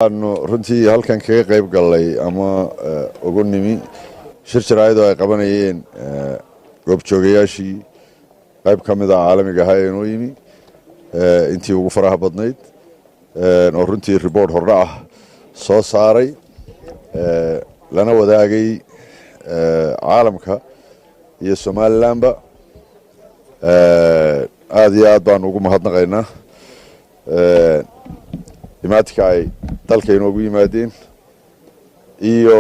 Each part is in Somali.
aanu runtii halkan kaga qayb galay ama ugu nimi shir jaraa'id oo ay qabanayeen goobjoogayaashii qayb ka mid ah caalamiga ahaa ee inoo yimi intii ugu faraha badnayd oo runtii report hordhac ah soo saaray lana wadaagay caalamka iyo Somalilandba aad iyo aad baan ugu mahadnaqaynaa imaadka ay dalka inoogu yimaadeen iyo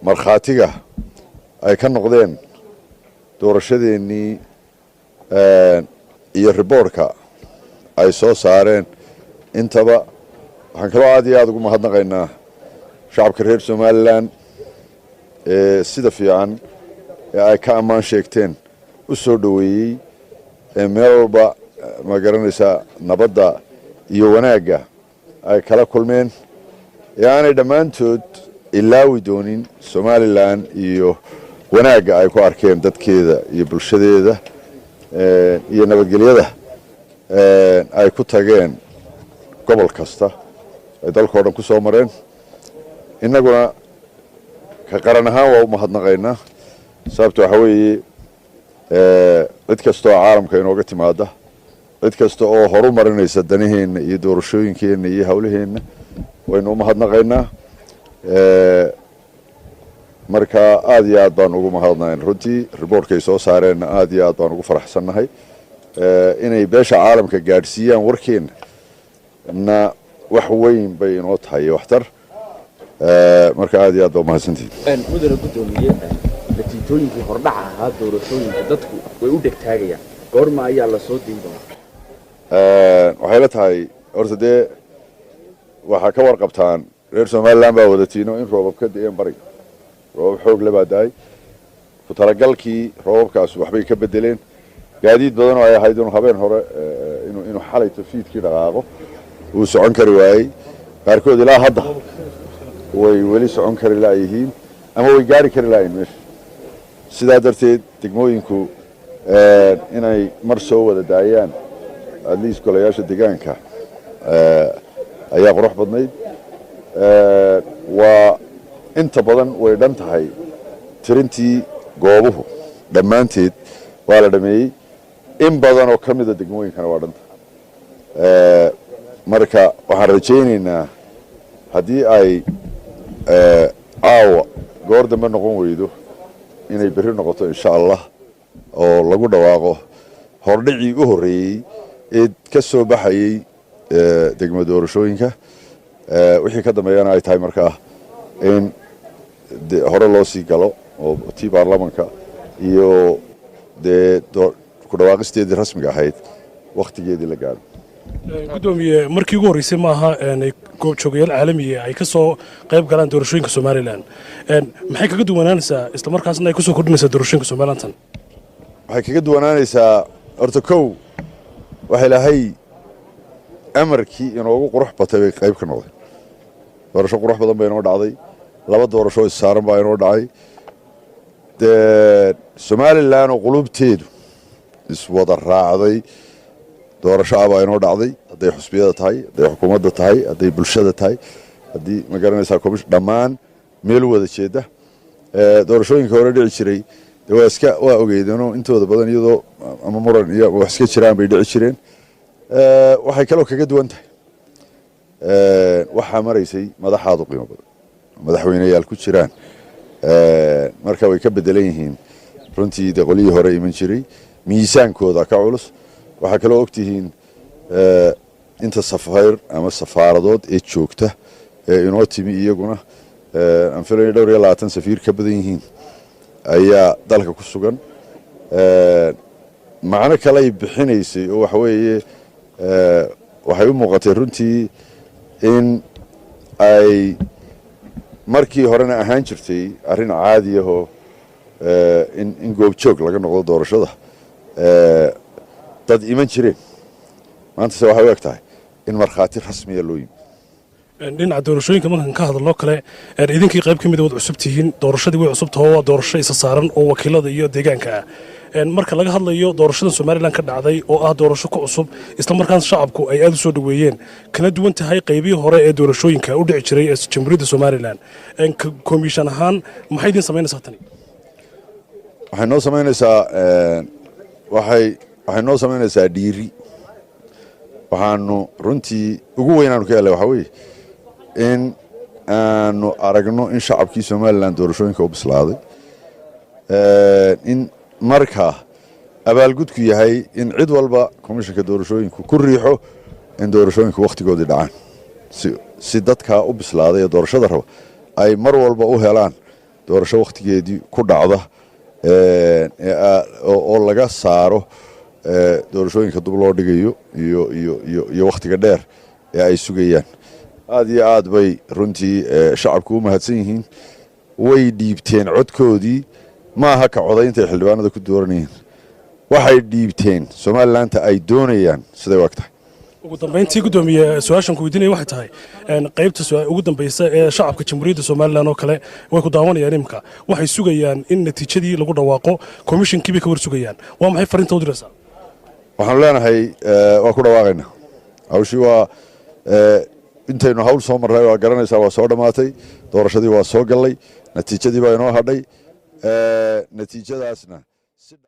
markhaatiga ay ka noqdeen doorashadeennii iyo riboorka ay soo saareen intaba waxaan kaloo aad iyo aad ugu mahadnaqaynaa shacabka reer Somaliland sida fiican ee ay ka ammaan sheegteen u soo dhaweeyey meel walba ma garanaysaa nabadda iyo wanaagga ay kala kulmeen aanay dhammaantood ilaawi doonin Somaliland iyo wanaagga ay ku arkeen dadkeeda iyo bulshadeeda iyo nabadgelyada ay ku tageen gobol kasta ay dalkoo dhan ku soo mareen innaguna ka qaran ahaan waa u mahadnaqaynaa sababta waxa weeye cid kastoo caalamka inooga timaada cid kasta oo horu marinaysa danaheenna iyo doorashooyinkeenna iyo hawlaheenna waynu u mahadnaqaynaa marka aad iyo aad baan ugu mahadnaqaynaa runtii riboortkay soo saareenna aad iyo aad baan ugu faraxsannahay inay beesha caalamka gaadhsiiyaan warkeenna na wax weyn bay inoo tahay waxtar marka aad iyo aad baa mahadsantihiin mudane gudoomiye natiijooyinkii hordhaca ahaa doorashooyinka dadku way u dhegtaagayaan goorma ayaa la soo deyn doonaa waxay la tahay horta dee waxaa ka warqabtaan reer Somaliland baa wadatiino in roobab ka da'een bariga roobab xoog leh baa da'ay ku talagalkii roobabkaas waxbay ka bedeleen gaadiid badan oo ay ahayd inuu habeen hore inuu xalay tafiidkii dhaqaaqo uu socon kari waayey qaarkood ilaa hadda way weli socon kari laayihiin ama way gaari kari laayiin meesha sidaa darteed degmooyinku inay mar soo wada daayaan adliis golayaasha deegaanka ayaa qurux badnayd waa inta badan way dhan tahay tirintii goobuhu dhammaanteed waa la dhameeyey in badan oo ka mida degmooyinkana waa dhan tahay marka waxaan rajaynaynaa haddii ay caawa goor dambe noqon weydo inay berri noqoto insha allah oo lagu dhawaaqo hordhicii u horreeyey ee ka soo baxayey degmo doorashooyinka wixii ka dambeeyana ay tahay markaa in hore loo sii galo oo tii baarlamanka iyo dee ku dhawaaqisteedii rasmiga ahayd wakhtigeedii la gaaro gudoomiye markii ugu horreysay maaha goobjoogayaal caalamiga ay ka soo qayb galaan doorashooyinka Somaliland maxay kaga duwanaanaysaa isla markaasna ay ku soo kordhinaysaa doorashooyinka Somaliland waxay kaga duwanaanaysaa horta kow waxa ilaahay amarkii inoogu qurux batay bay qayb ka noqday doorasho qurux badan bay inoo dhacday laba doorasho is saaran baa inoo dhacay Somaliland oo qulubteedu iswada raacday doorasho baa inoo dhacday hadday xusbiyada tahay hadday xukuumadda tahay hadday bulshada tahay haddii ma garanaysaa dhammaan meel wada jeeda doorashooyinka hore dhici jiray waa ogeydeenoo intooda badan iyadoo ama muran iyo wax iska jiraan bay dhici jireen waxay kaloo kaga duwan tahay waxaa maraysay madaxaadu qiimo badan madaxweyneyaal ku jiraan marka way ka bedelan yihiin runtii dee qolihii hore iman jiray miisaankooda ka culus waxaa kaloo ogtihiin inta safar ama safaaradood ee joogta ee inoo timi iyaguna aan filayo 22 safiir ka badan yihiin ayaa dalka ku sugan macno kale ay bixinaysay oo waxa weeye waxay u muuqatay runtii in ay markii horena ahaan jirtay arrin caadi ah oo in goobjoog laga noqdo doorashada dad iman jireen maanta se waxay u eg tahay in markhaati rasmiya loo yimi dhinaca doorashooyinka markan ka hadaloo kale idinkii qayb ka mid wad cusub tihiin doorashadii way cusub tahay waa doorasho isa saaran oo wakiilada iyo deegaanka marka laga hadlayo doorashada Soomaaliland ka dhacday oo ah doorasho ku cusub isla markaana shacabku ay aad u soo dhaweeyeen kana duwan tahay qaybihii hore ee doorashooyinka u dhici jiray ee Jamhuuriyadda Soomaaliland komishan ahaan maxay idin sameynaysaa tani waxay noo sameynaysaa dhiiri waxaanu runtii ugu weynaanu ka helay waxa weeye in aanu aragno in shacabkii Soomaaliland doorashooyinka u bislaaday in markaa abaalgudku yahay in cid walba komishanka doorashooyinku ku riixo in doorashooyinku waqtigoodii dhacaan si dadka u bislaaday ee doorashada raba ay mar walba u helaan doorasho waqtigeedii ku dhacda oo laga saaro doorashooyinka dib loo dhigayo iyo waqtiga dheer ee ay sugayaan aad iyo aad bay runtii shacabku u mahadsan yihiin way dhiibteen codkoodii maaha ka codaynta ay xildhibaanada ku dooranayeen waxay dhiibteen Somaliland ay doonayaan siday u agtahay ugu dambeyntii gudoomiye su'aashan ku weydiinay waxay tahay qaybta ugu dambaysa ee shacabka Jamhuuriyadda Soomaaliland oo kale way ku daawanayaan imka waxay sugayaan in natiijadii lagu dhawaaqo komishankii bay ka war sugayaan waa maxay fariinta u diraysaa waxaan leenahay waa ku dhawaaqaynaa hawshii waa intaynu hawl soo marray waa garanaysaa waa soo dhamaatay doorashadii waa soo galay natiijadii baa inoo hadhay natiijadaasna